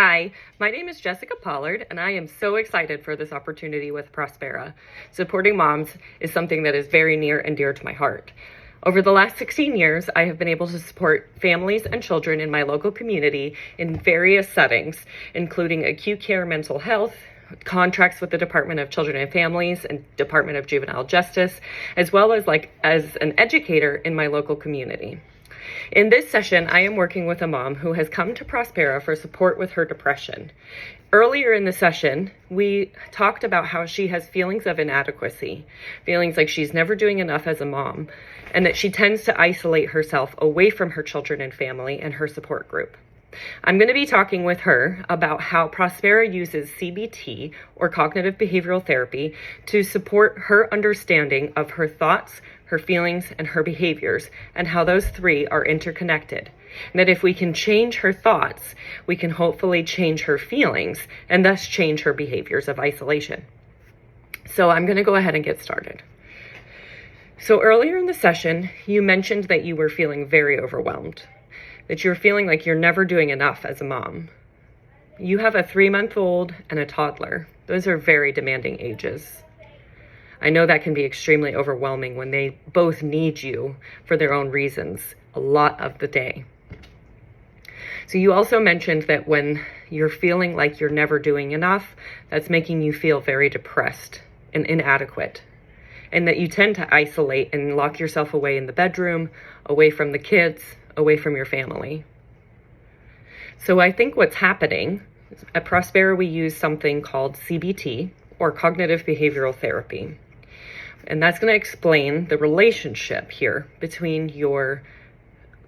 Hi, my name is Jessica Pollard, and I am so excited for this opportunity with Prospera. Supporting moms is something that is very near and dear to my heart. Over the last 16 years, I have been able to support families and children in my local community in various settings, including acute care mental health, contracts with the Department of Children and Families and Department of Juvenile Justice, as well as as an educator in my local community. In this session, I am working with a mom who has come to Prospera for support with her depression. Earlier in the session, we talked about how she has feelings of inadequacy, feelings like she's never doing enough as a mom, and that she tends to isolate herself away from her children and family and her support group. I'm going to be talking with her about how Prospera uses CBT, or cognitive behavioral therapy, to support her understanding of her thoughts, her feelings, and her behaviors, and how those three are interconnected. And that if we can change her thoughts, we can hopefully change her feelings, and thus change her behaviors of isolation. So I'm going to go ahead and get started. So earlier in the session, you mentioned that you were feeling very overwhelmed, that you're feeling like you're never doing enough as a mom. You have a 3-month-old and a toddler. Those are very demanding ages. I know that can be extremely overwhelming when they both need you for their own reasons a lot of the day. So you also mentioned that when you're feeling like you're never doing enough, that's making you feel very depressed and inadequate, and that you tend to isolate and lock yourself away in the bedroom, away from the kids, away from your family. So I think what's happening, at Prospera we use something called CBT, or cognitive behavioral therapy. And that's going to explain the relationship here between your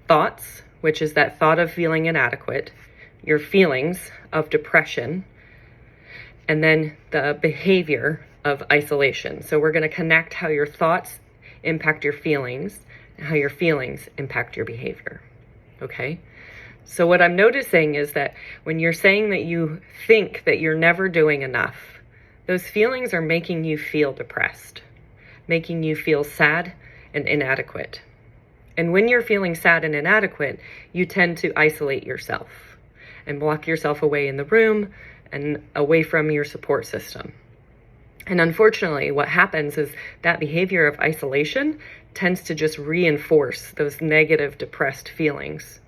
thoughts, which is that thought of feeling inadequate, your feelings of depression, and then the behavior of isolation. So we're going to connect how your thoughts impact your feelings and how your feelings impact your behavior. Okay? So what I'm noticing is that when you're saying that you think that you're never doing enough, those feelings are making you feel depressed, making you feel sad and inadequate. And when you're feeling sad and inadequate, you tend to isolate yourself and lock yourself away in the room and away from your support system. And unfortunately, what happens is that behavior of isolation tends to just reinforce those negative, depressed feelings.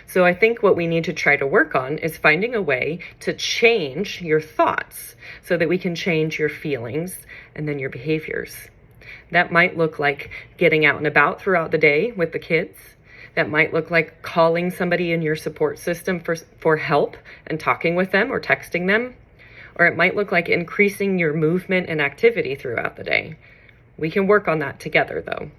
So I think what we need to try to work on is finding a way to change your thoughts so that we can change your feelings and then your behaviors. That might look like getting out and about throughout the day with the kids. That might look like calling somebody in your support system for help and talking with them or texting them. Or it might look like increasing your movement and activity throughout the day. We can work on that together though.